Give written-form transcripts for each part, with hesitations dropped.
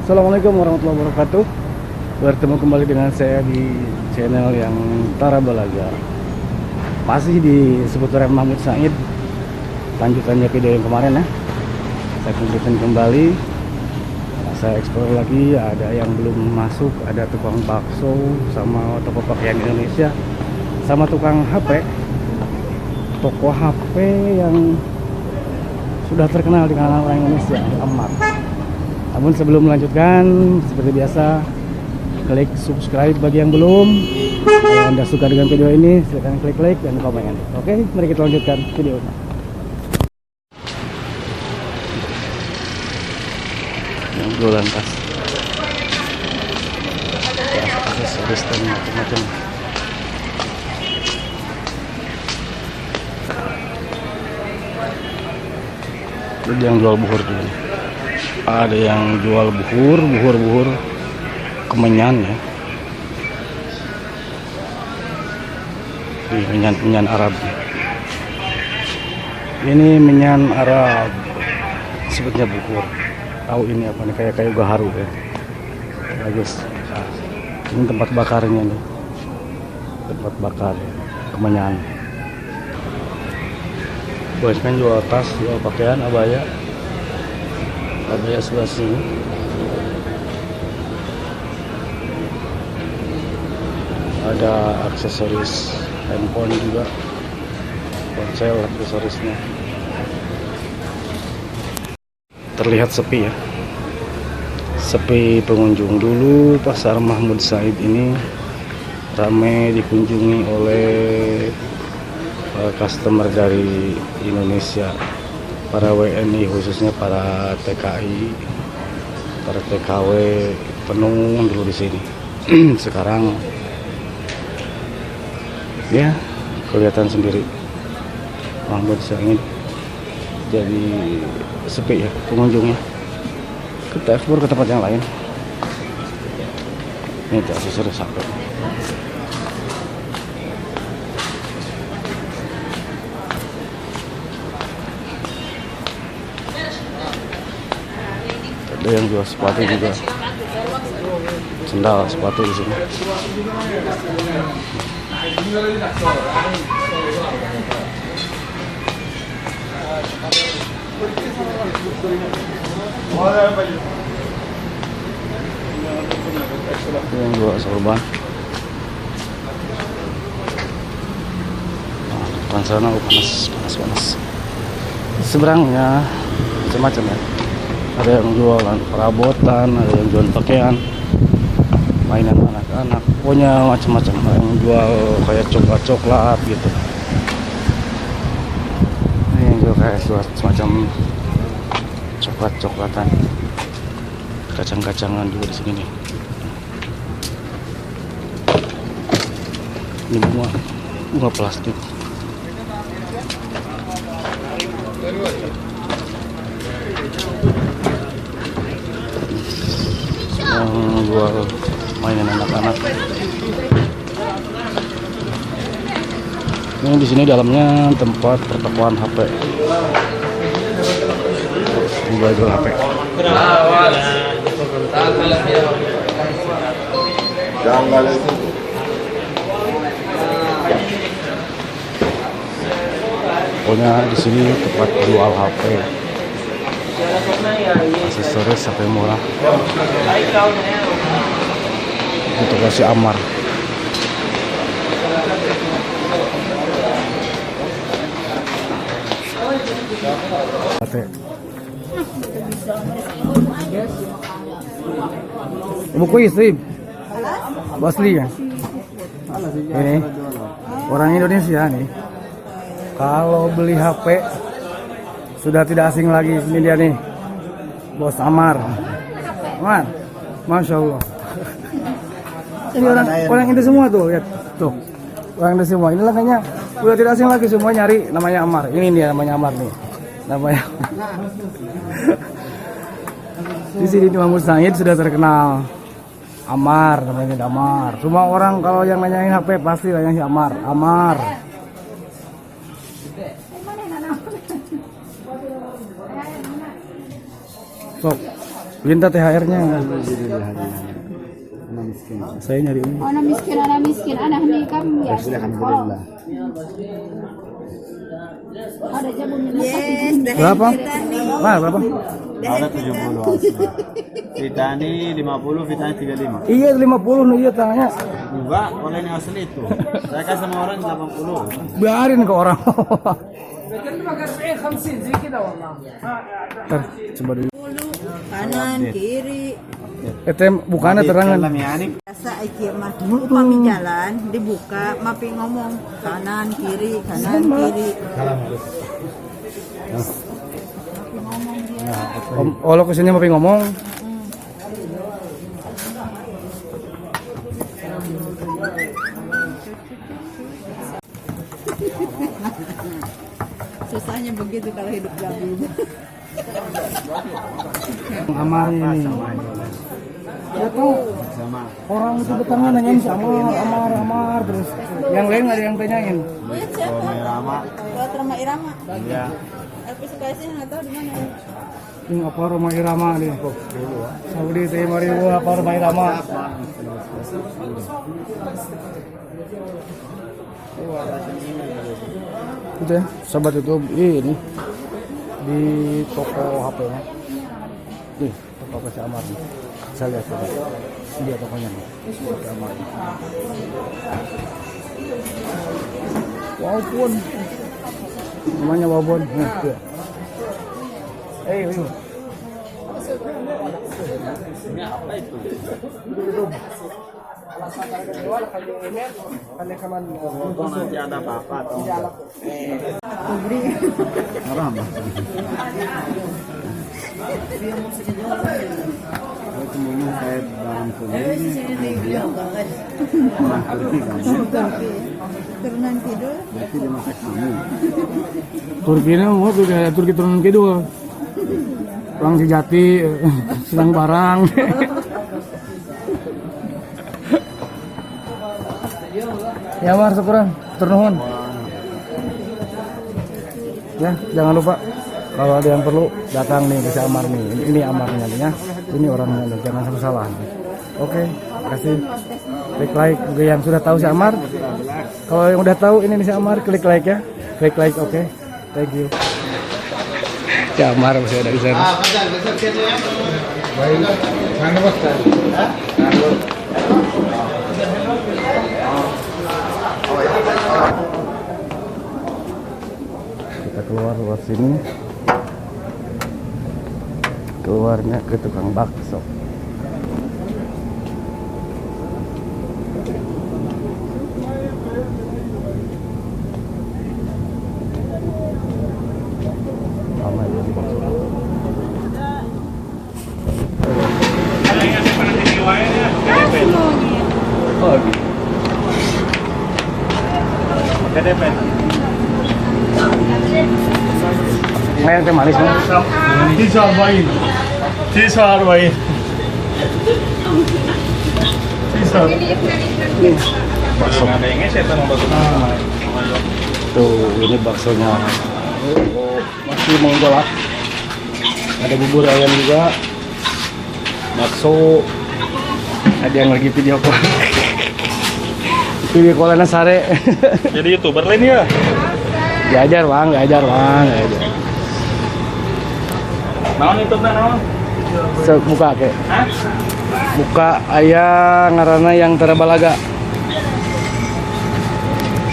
Assalamualaikum warahmatullahi wabarakatuh. Bertemu kembali dengan saya di channel yang Tara Balaga. Masih di seputaran Mahmud Said. Lanjutannya video yang kemarin ya. Saya lanjutkan kembali. Saya eksplor lagi, ada yang belum masuk, ada tukang bakso sama toko pakaian Indonesia sama tukang HP. Toko HP yang sudah terkenal di kalangan orang Indonesia, Ammar. Namun sebelum melanjutkan, seperti biasa, klik subscribe bagi yang belum. Kalau Anda suka dengan video ini, silahkan klik like dan komen. Oke, mari kita lanjutkan videonya. Yang jualan tas, aksesoris dan macam-macam. Ada yang jual buhur juga. Ada yang jual buhur kemenyan ya. Ini menyan Arab. Ini menyan Arab. Sebutnya buhur. Tahu ini apa nih, kayak kayu gaharu ya. Bagus. Nah, ini tempat bakarnya nih. Tempat bakar kemenyan. Bosman jual tas, jual pakaian, abaya sebelah sini. Ada aksesoris handphone juga, ponsel aksesorisnya. Terlihat sepi ya, sepi pengunjung. Dulu pasar Mahmud Said ini ramai dikunjungi oleh customer dari Indonesia, para WNI, khususnya para TKI, para TKW, penuh dulu di sini. Sekarang ya kelihatan sendiri, Mahmud Said jadi sepi ya pengunjungnya. Kita ekspor ke tempat yang lain. Ini aksesoris HP. Ada yang jual sepatu juga, sendal, sepatu di sini. Ada yang jual sorban. Nah, depan sana panas. Seberangnya macam-macam ya. Ada yang jualan perabotan, ada yang jual pakaian, mainan anak-anak, pokoknya macam-macam. Ada yang jual kayak coklat gitu. Ini yang jual kayak semacam coklat-coklatan, kacang-kacangan juga di sini nih. Ini bunga plastik. Yang jual mainan anak-anak. Ini di sini dalamnya tempat pertokoan HP. Jual HP. Pokoknya di sini tempat jual HP. Aksesoris sampai murah. Untuk kasih Ammar. Buku istri asli ya. Ini orang Indonesia nih. Kalau beli HP sudah tidak asing lagi. Ini dia nih, Bos Ammar. Man, Masya Allah. Ini orang Indo semua tuh, lihat tuh, orang Indo semua. Inilah kayaknya udah tidak asing lagi, semua nyari namanya Ammar. Ini dia namanya Ammar nih, namanya. Di sini di Mahmud Said sudah terkenal Ammar, namanya Ammar. Semua orang kalau yang nanyain HP pasti nanya Ammar, Ammar. Sok Minta THR-nya. Alhamdulillah. Anak miskin. Saya nyari ini. Anak miskin, anak nikam ya. Alhamdulillah. Ada jamu Yes, Berapa? Nah, berapa? Ada 70 asli. Vitani 50, Vitani 35. Iya 50 nih iya tanya. Enggak, kalau ini asli itu. Saya kasih sama orang 80. Biarin ke orang. Ntar, coba dulu. kanan kiri. Bukannya terangan. Biasa aja mah dulu kami jalan dibuka, mapi ngomong kanan kiri. Oh, lo kesini mau ngomong. Susahnya begitu kalau hidup gabi. Amar ini. Ya tuh Sama. orang itu datangnya nanyain si Amar terus. Yang lain nggak ada yang tanyain. Kalau Rama, Buat Roma Irama. iya. Tapi suka sih nggak tahu di mana. Ini apa Roma Irama nih? Saudi teh mari apa Roma Irama? Itu ya, sahabat YouTube ini di toko HP-nya. Nih, toko HP Amar nih. Saya lihat coba. Dia tokonya nih. HP Amar. Walaupun namanya Wabon. Nih, dia. Ayo. Ini apa itu? Kalau nanti ada apa-apa atau Rama. Itu memang saya dalam kuliah ini orang Turki kan. Turunan kidul. Berarti dia masak sini. Turki ini mau Turki turunan kedua. Orang Sejati sedang barang. Ya Mar, syukuran, turnuhun. Ya, jangan lupa kalau ada yang perlu datang nih ke si Amar nih. Ini Amarnya nih ya. Ini orangnya nih, jangan sampai salah. Oke, kasih like bagi yang sudah tahu si Amar. Kalau yang udah tahu ini nih si Amar, klik like ya. Klik like, oke. Thank you. Si Amar masih ada di sana. Kita keluar lewat sini, keluarnya ke tukang bakso. Ramai ya di bakso. Oh, Ngayon teh manis nih. Sisa arbain. Bakso. Tuh, ini baksonya. Masih menggolak. Ada bubur ayam juga. Bakso. Ada yang lagi video call. Video call-nya sare. Jadi YouTuber lain ya? Diajar bang. Naon itu naon? Buka ke. Hah? Buka ayah ngarana yang Tarabalaga.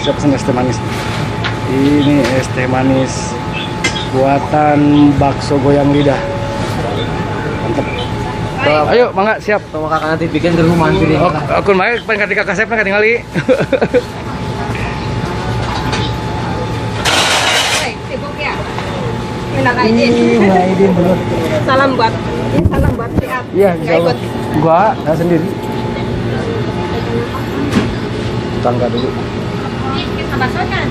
Siap pesen es teh manis. Ini es teh manis buatan bakso goyang lidah. Mantep. Ayo, mangga siap. Sama kakak nanti bikin ke rumah nanti. Oh, aku main pengen ketika kasep kan tinggali. Sibuk ya. Enak aja. Mainin dulu. Salam buat Siap. Iya, insyaallah. Gua sendiri. Tangga dulu. Kita baksokan.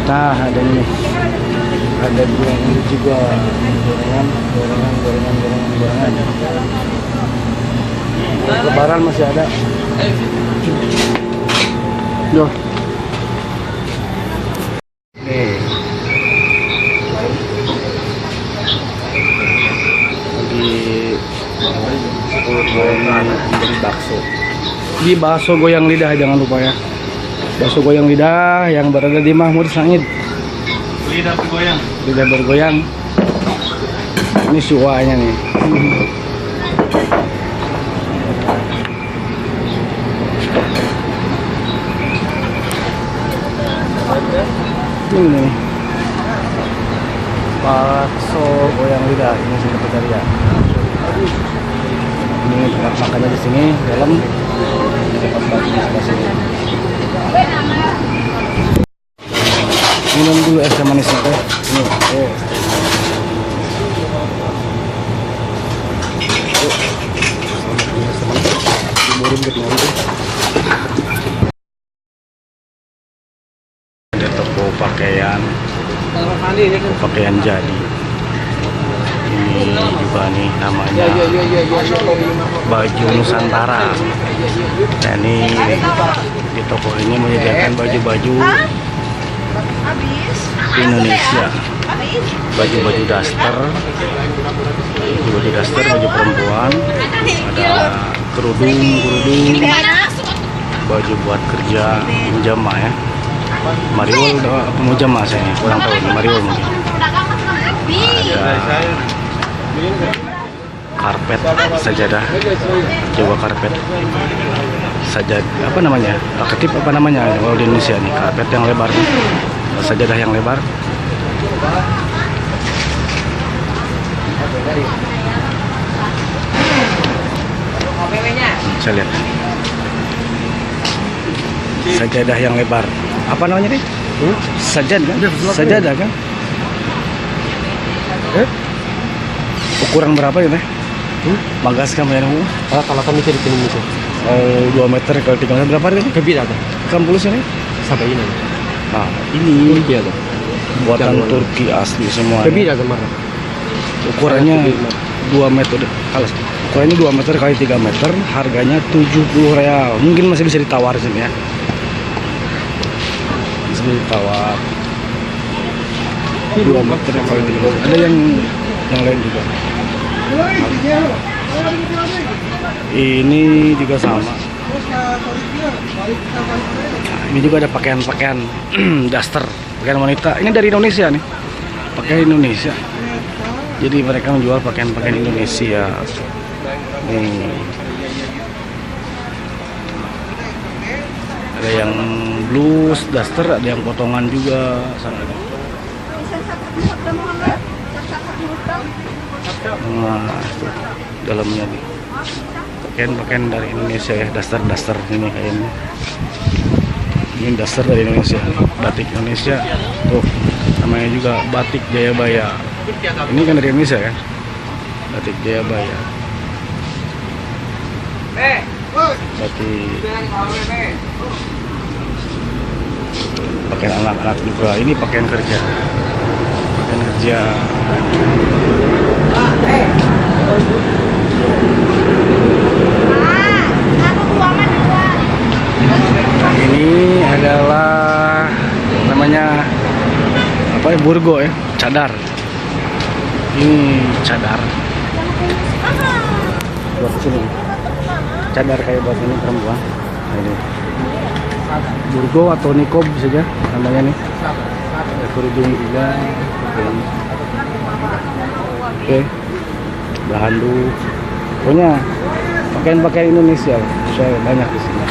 Nah, ada ini. Ada dua ini juga. Gorengan. Lebaran masih ada. Yo. Nih. Lagi Jadi bakso. Di bakso goyang lidah jangan lupa ya. Bakso goyang lidah yang berada di Mahmud Said. Lidah bergoyang. Lidah bergoyang. Ini suanya nih. Ini nih. Bakso goyang lidah ini sini pencarian. Ini tempat makannya di sini dalam tempat baju di sebelah sini. Minum dulu es teh manisnya teh. Ini. Diburin ke tinggal itu. Ada toko pakaian. Pakaian jadi. Ini juga nih namanya baju Nusantara. Dan ini di toko ini menyediakan baju-baju Indonesia, baju-baju daster, baju perempuan, ada kerudung, baju buat kerja pijama ya. Mariol udah pemujama saya ini, kurang tahu nih Mariol mungkin. Ada karpet, sajadah, coba karpet, sajadah apa namanya, ketip apa namanya kalau di Indonesia nih, karpet yang lebar, sajadah yang lebar. Saya lihat sajadah yang lebar, apa namanya nih? Sajadah, sajadah kan? Ukuran berapa ya teh? Magas kamu ya nih? Kalau kami cari film itu 2 meter kali 3 meter berapa ini? kebira tuh Kamu ini? sampai ini. Nah, ini Turki tuh. buatan Turki asli semua. Kebira kemarin. Ukurannya 2 meter. Alas. Ukurannya 2 meter kali 3 meter, harganya 70 real. Mungkin masih bisa ditawar sini ya. Bisa ditawar. 2 meter kali 3 meter. Ada yang lain juga. Ini juga sama. Nah, ini juga ada pakaian-pakaian daster, pakaian wanita. Ini dari Indonesia nih, pakaian Indonesia. Jadi mereka menjual pakaian-pakaian Indonesia. Nih. Ada yang blus, daster, ada yang potongan juga. Sana. Nah, itu dalamnya nih. Pakaian-pakaian dari Indonesia ya, daster ini kayaknya. Ini daster dari Indonesia, batik Indonesia. Tuh, namanya juga batik Jayabaya. Ini kan dari Indonesia ya, batik Jayabaya. Batik. Pakaian anak-anak juga. Ini pakaian kerja. Pakaian kerja. Ini adalah namanya apa ya, burgo ya, cadar. Ini cadar buat sini, cadar kayak buat ini perempuan. Nah, ini burgo atau nikob saja namanya nih. Ada kerudung juga. Oke, handuk. Pokoknya pakaian-pakaian Indonesia saya banyak di sini.